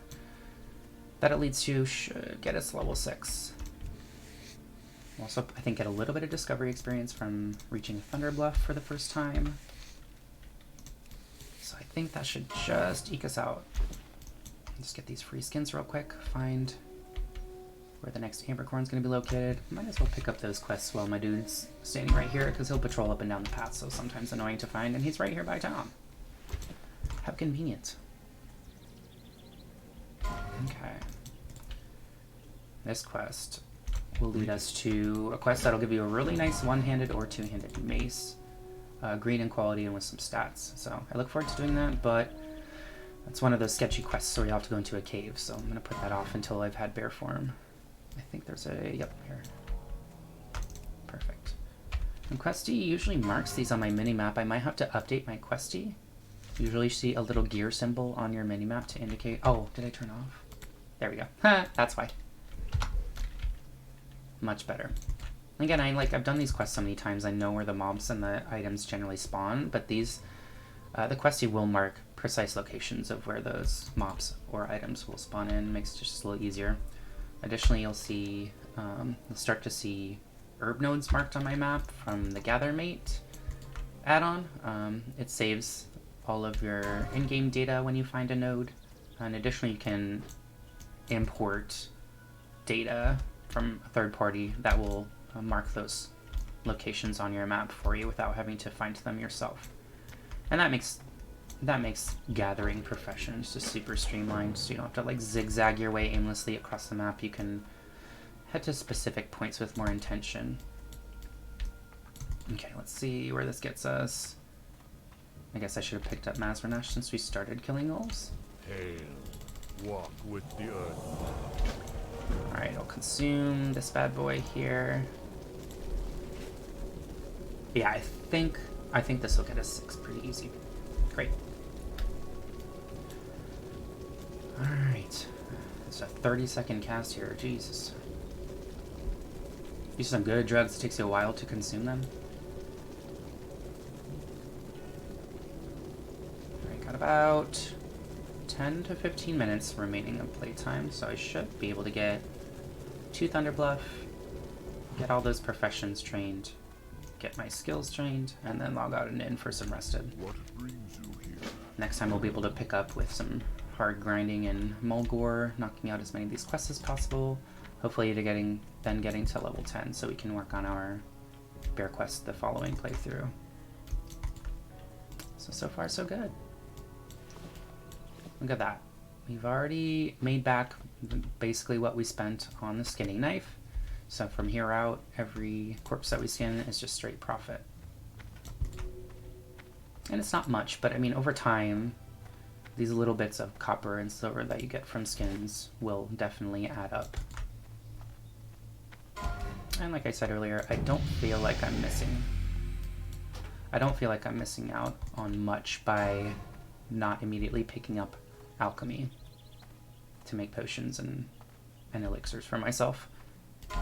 that it leads to, should get us level 6. Also, I think get a little bit of discovery experience from reaching Thunder Bluff for the first time. So I think that should just eke us out. Just get these free skins real quick, find where the next ambercorn is going to be located. Might as well pick up those quests while my dude's standing right here, because he'll patrol up and down the path, so sometimes annoying to find, and he's right here by town. How convenient. Okay. This quest will lead us to a quest that'll give you a really nice one-handed or two-handed mace. Green in quality and with some stats. So I look forward to doing that, but That's one of those sketchy quests where you have to go into a cave, so I'm gonna put that off until I've had bear form. I think there's a, yep, here. Perfect. And Questy usually marks these on my minimap. I might have to update my Questy. Usually you see a little gear symbol on your minimap to indicate, oh, did I turn off? There we go. Ha, that's why. Much better. Again, I've done these quests so many times, I know where the mobs and the items generally spawn, but these, the Questy will mark precise locations of where those mobs or items will spawn in. Makes it just a little easier. Additionally, you'll see, you'll start to see herb nodes marked on my map from the Gather Mate add-on. It saves all of your in-game data when you find a node. And additionally, you can import data from a third party that will mark those locations on your map for you without having to find them yourself. And that makes gathering professions just super streamlined, so you don't have to like zigzag your way aimlessly across the map. You can head to specific points with more intention. Okay, let's see where this gets us. I guess I should have picked up Mazranash since we started killing wolves. Hail, walk with the earth. Alright, I'll consume this bad boy here. Yeah, I think this will get us 6 pretty easy. Great. Alright. It's a 30-second cast here. Jesus. Use some good drugs. It takes you a while to consume them. Alright, got about 10 to 15 minutes remaining of playtime, so I should be able to get 2 Thunder Bluff, get all those professions trained, get my skills trained, and then log out and in for some rested. What brings you here? Next time we'll be able to pick up with some hard grinding in Mulgore, knocking out as many of these quests as possible, hopefully to getting to level 10 so we can work on our bear quest the following playthrough. So far so good. Look at that. We've already made back basically what we spent on the skinning knife. So from here out, every corpse that we skin is just straight profit. And it's not much, but I mean, over time, these little bits of copper and silver that you get from skins will definitely add up. And like I said earlier, I don't feel like I'm missing out on much by not immediately picking up alchemy to make potions and elixirs for myself. I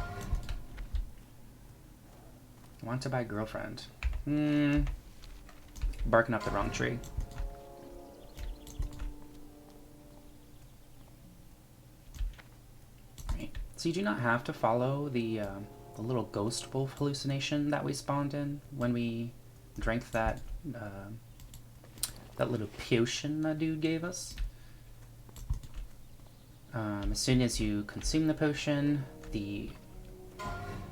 want to buy girlfriend. Barking up the wrong tree. Right. So you do not have to follow the little ghost wolf hallucination that we spawned in when we drank that that little potion that dude gave us. As soon as you consume the potion, the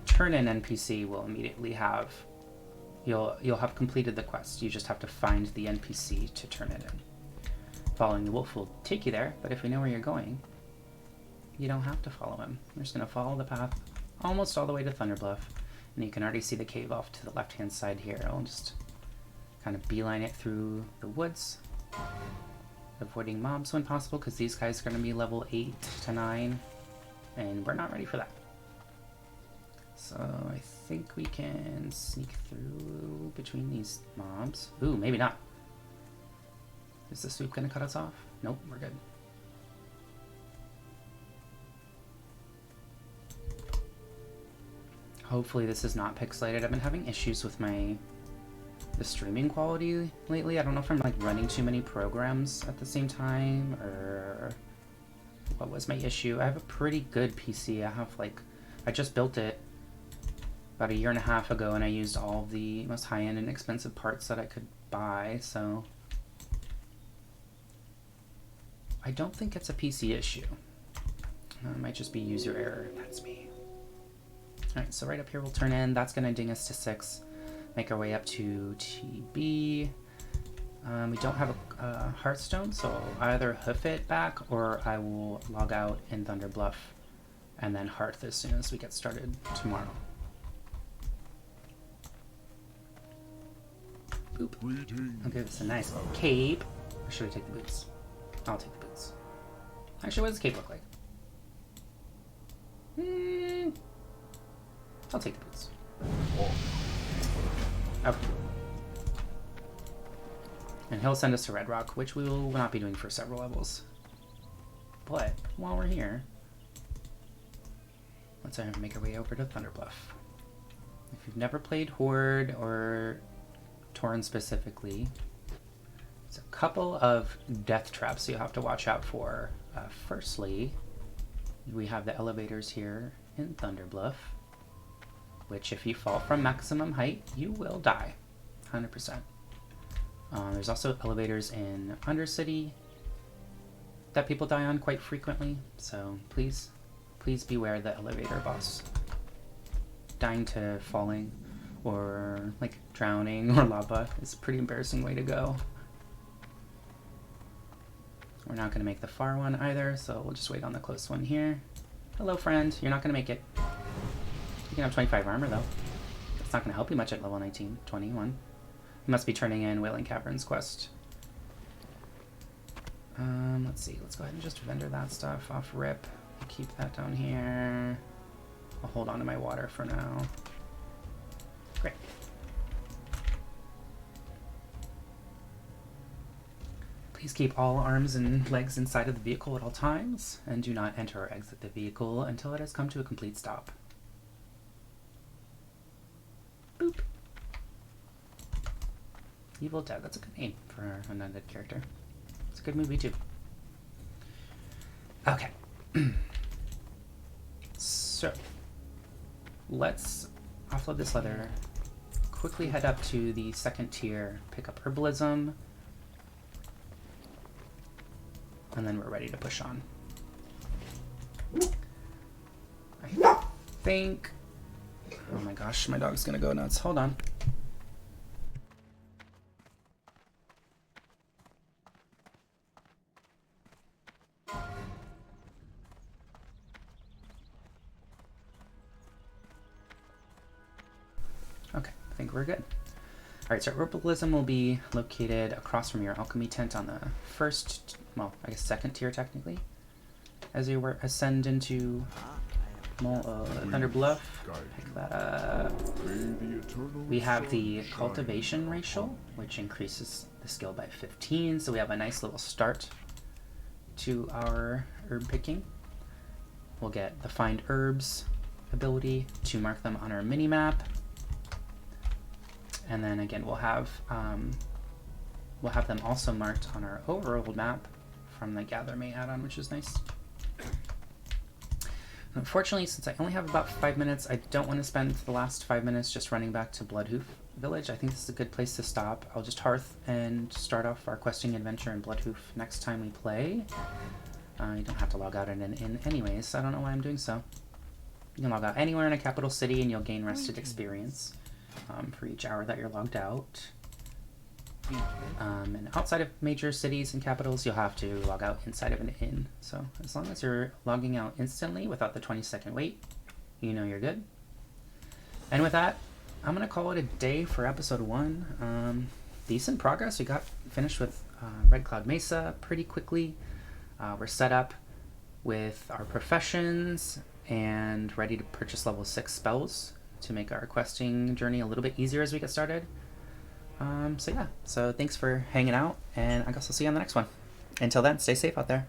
turn-in NPC will immediately have, you'll have completed the quest. You just have to find the NPC to turn it in. Following the wolf will take you there, but if we know where you're going, you don't have to follow him. You're just going to follow the path almost all the way to Thunderbluff, and you can already see the cave off to the left-hand side here. I'll just kind of beeline it through the woods, avoiding mobs when possible, because these guys are going to be level 8 to 9, and we're not ready for that. So I think we can sneak through between these mobs. Ooh, maybe not. Is the swoop going to cut us off? Nope, we're good. Hopefully this is not pixelated. I've been having issues with the streaming quality lately. I don't know if I'm like running too many programs at the same time or what was my issue. I have a pretty good PC. I just built it about 1.5 years ago, and I used all of the most high-end and expensive parts that I could buy, so I don't think it's a PC issue. It might just be user error. That's me. Alright, so right up here we'll turn in. That's going to ding us to 6. Make our way up to TB. We don't have a Hearthstone, so I'll either hoof it back or I will log out in Thunderbluff and then Hearth as soon as we get started tomorrow. Boop. I'll give this a nice little cape. Or should I take the boots? I'll take the boots. Actually, what does the cape look like? I'll take the boots. Okay. And he'll send us to Red Rock, which we will not be doing for several levels. But while we're here, let's make our way over to Thunderbluff. If you've never played Horde or Tauren specifically, there's a couple of death traps you'll have to watch out for. Firstly, we have the elevators here in Thunderbluff, which if you fall from maximum height, you will die, 100%. There's also elevators in Undercity that people die on quite frequently, so please beware the elevator boss. Dying to falling or like drowning or lava is a pretty embarrassing way to go. We're not going to make the far one either, so we'll just wait on the close one here. Hello, friend. You're not going to make it. You can have 25 armor, though. It's not going to help you much at level 19, 21. You must be turning in Wailing Caverns quest. Let's see. Let's go ahead and just vendor that stuff off rip. Keep that down here. I'll hold on to my water for now. Great. Please keep all arms and legs inside of the vehicle at all times, and do not enter or exit the vehicle until it has come to a complete stop. Boop. Evil Dead, that's a good name for an undead character. It's a good movie too. Okay. So, let's offload this leather, quickly head up to the second tier, pick up Herbalism, and then we're ready to push on. I think... Oh my gosh, my dog's gonna go nuts. Hold on. Okay, I think we're good. Alright, so Herbalism will be located across from your alchemy tent on the first, well, I guess second tier technically, as you ascend into Thunderbluff. Pick that up. We have the cultivation racial, which increases the skill by 15, so we have a nice little start to our herb picking. We'll get the find herbs ability to mark them on our mini map. And then again, we'll have them also marked on our overworld map from the Gather May add-on, which is nice. Unfortunately, since I only have about 5 minutes, I don't want to spend the last 5 minutes just running back to Bloodhoof Village. I think this is a good place to stop. I'll just hearth and start off our questing adventure in Bloodhoof next time we play. You don't have to log out in an inn anyways, so I don't know why I'm doing so. You can log out anywhere in a capital city and you'll gain rested experience for each hour that you're logged out. And outside of major cities and capitals, you'll have to log out inside of an inn. So as long as you're logging out instantly without the 20-second wait, you know you're good. And with that, I'm going to call it a day for episode 1. Decent progress. We got finished with Red Cloud Mesa pretty quickly. We're set up with our professions and ready to purchase level 6 spells to make our questing journey a little bit easier as we get started. So yeah, so thanks for hanging out, and I guess I'll see you on the next one. Until then, stay safe out there.